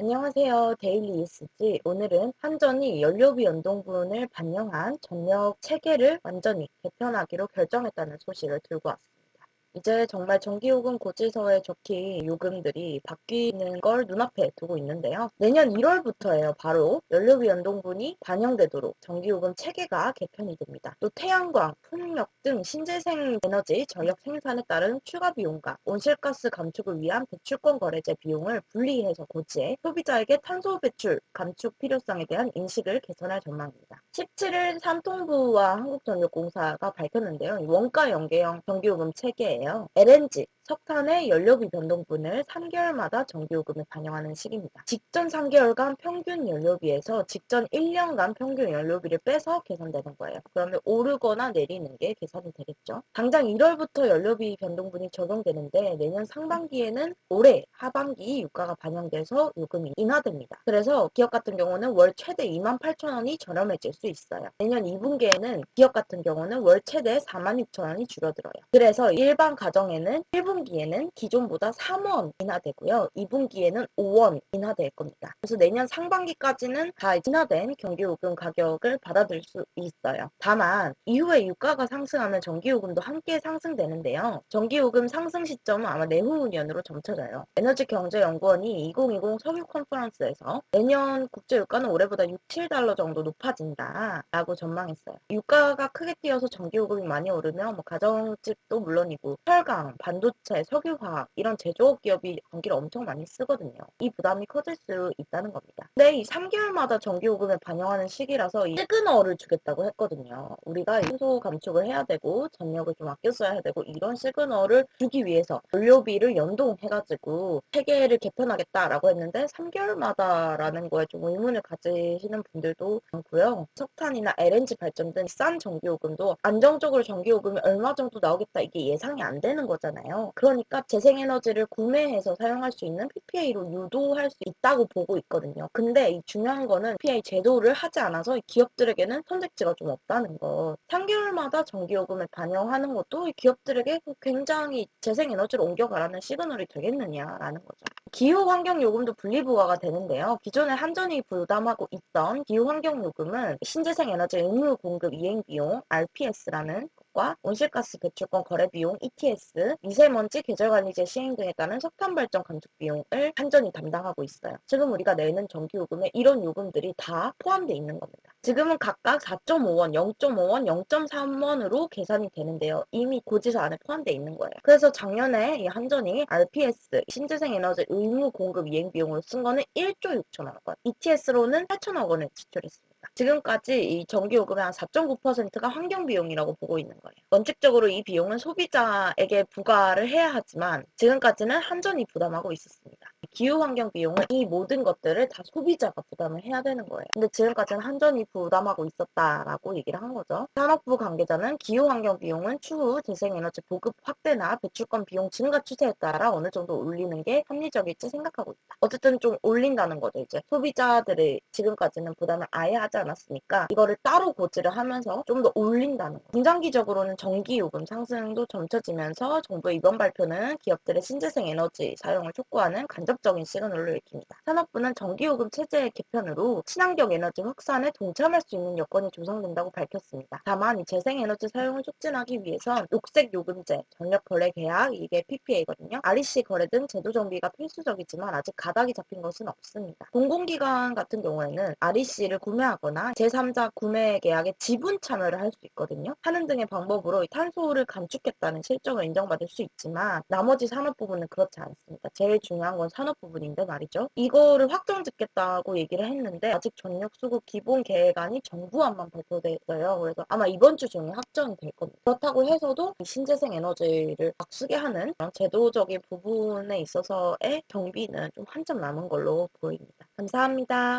안녕하세요. 데일리 ESG. 오늘은 한전이 연료비 연동분을 반영한 전력 체계를 완전히 개편하기로 결정했다는 소식을 들고 왔습니다. 이제 정말 전기요금 고지서에 적힌 요금들이 바뀌는 걸 눈앞에 두고 있는데요. 내년 1월부터예요. 바로 연료비 연동분이 반영되도록 전기요금 체계가 개편이 됩니다. 또 태양광, 풍력 등 신재생 에너지 전력 생산에 따른 추가 비용과 온실가스 감축을 위한 배출권 거래제 비용을 분리해서 고지해 소비자에게 탄소 배출 감축 필요성에 대한 인식을 개선할 전망입니다. 17일 삼통부와 한국전력공사가 밝혔는데요. 원가 연계형 전기요금 체계예요. LNG, 석탄의 연료비 변동분을 3개월마다 전기요금에 반영하는 식입니다. 직전 3개월간 평균 연료비에서 직전 1년간 평균 연료비를 빼서 계산되는 거예요. 그러면 오르거나 내리는 게 계산이 되겠죠. 당장 1월부터 연료비 변동분이 적용되는데 내년 상반기에는 올해 하반기 유가가 반영돼서 요금이 인하됩니다. 그래서 기업 같은 경우는 월 최대 28,000원이 저렴해질 수 있어요. 내년 2분기에는 기업 같은 경우는 월 최대 46,000원이 줄어들어요. 그래서 일반 가정에는 1분기에는 기존보다 3원 인하되고요. 2분기에는 5원 인하될 겁니다. 그래서 내년 상반기까지는 다 인하된 전기요금 가격을 받아들일 수 있어요. 다만 이후에 유가가 상승하면 전기요금도 함께 상승되는데요. 전기요금 상승 시점은 아마 내후년으로 점쳐져요. 에너지경제연구원이 2020 석유 컨퍼런스에서 내년 국제유가는 올해보다 6, 7달러 정도 높아진다라고 전망했어요. 유가가 크게 뛰어서 전기요금이 많이 오르면 가정집도 물론이고 철강, 반도체, 석유화학 이런 제조업 기업이 전기를 엄청 많이 쓰거든요. 이 부담이 커질 수 있다는 겁니다. 근데 이 3개월마다 전기요금에 반영하는 시기라서 이 시그널을 주겠다고 했거든요. 우리가 탄소 감축을 해야 되고 전력을 좀 아껴 써야 되고 이런 시그널을 주기 위해서 연료비를 연동해가지고 체계를 개편하겠다라고 했는데 3개월마다라는 거에 좀 의문을 가지시는 분들도 많고요. 석탄이나 LNG 발전 등 싼 전기요금도 안정적으로 전기요금이 얼마 정도 나오겠다 이게 예상이 안 되는 거잖아요. 그러니까 재생에너지를 구매해서 사용할 수 있는 PPA로 유도할 수 있다고 보고 있거든요. 근데 이 중요한 거는 PPA 제도를 하지 않아서 기업들에게는 선택지가 좀 없다는 거. 3개월마다 전기요금을 반영하는 것도 기업들에게 굉장히 재생에너지로 옮겨가라는 시그널이 되겠느냐라는 거죠. 기후환경요금도 분리부과가 되는데요. 기존에 한전이 부담하고 있던 기후환경요금은 신재생에너지 의무 공급 이행비용 RPS라는 것과 온실가스 배출권 거래비용 ETS, 미세먼지 계절관리제 시행 등에 따른 석탄 발전 감축 비용을 한전이 담당하고 있어요. 지금 우리가 내는 전기요금에 이런 요금들이 다 포함되어 있는 겁니다. 지금은 각각 4.5원, 0.5원, 0.3원으로 계산이 되는데요. 이미 고지서 안에 포함되어 있는 거예요. 그래서 작년에 이 한전이 RPS, 신재생에너지 의무 공급 이행 비용으로 쓴 거는 1조 6천억 원, ETS로는 8천억 원을 지출했습니다. 지금까지 이 전기요금의 한 4.9%가 환경비용이라고 보고 있는 거예요. 원칙적으로 이 비용은 소비자에게 부과를 해야 하지만 지금까지는 한전이 부담하고 있었습니다. 기후환경 비용은 이 모든 것들을 다 소비자가 부담을 해야 되는 거예요. 근데 지금까지는 한전이 부담하고 있었다라고 얘기를 한 거죠. 산업부 관계자는 기후환경 비용은 추후 재생에너지 보급 확대나 배출권 비용 증가 추세에 따라 어느 정도 올리는 게 합리적일지 생각하고 있다. 어쨌든 좀 올린다는 거죠. 이제 소비자들이 지금까지는 부담을 아예 하지 않았으니까 이거를 따로 고지를 하면서 좀 더 올린다는 거. 중장기적으로는 전기요금 상승도 점쳐지면서 정부의 이번 발표는 기업들의 신재생 에너지 사용을 촉구하는 간접적인 시그널로 읽힙니다. 산업부는 전기요금 체제 개편으로 친환경 에너지 확산에 동참할 수 있는 여건이 조성된다고 밝혔습니다. 다만 이 재생에너지 사용을 촉진하기 위해선 녹색 요금제, 전력 거래 계약, 이게 PPA거든요. REC 거래 등 제도 정비가 필수적이지만 아직 가닥이 잡힌 것은 없습니다. 공공기관 같은 경우에는 REC를 구매하거나 제3자 구매 계약에 지분 참여를 할 수 있거든요. 하는 등의 방법으로 탄소를 감축했다는 실적을 인정받을 수 있지만 나머지 산업 부분은 그렇지 않습니다. 제일 중요한 건 산업 부분인데 말이죠. 이거를 확정 짓겠다고 얘기를 했는데 아직 전력 수급 기본 계획안이 정부안만 발표됐어요. 그래서 아마 이번 주 중에 확정이 될 겁니다. 그렇다고 해서도 이 신재생 에너지를 막 쓰게 하는 그런 제도적인 부분에 있어서의 정비는 좀 한참 남은 걸로 보입니다. 감사합니다.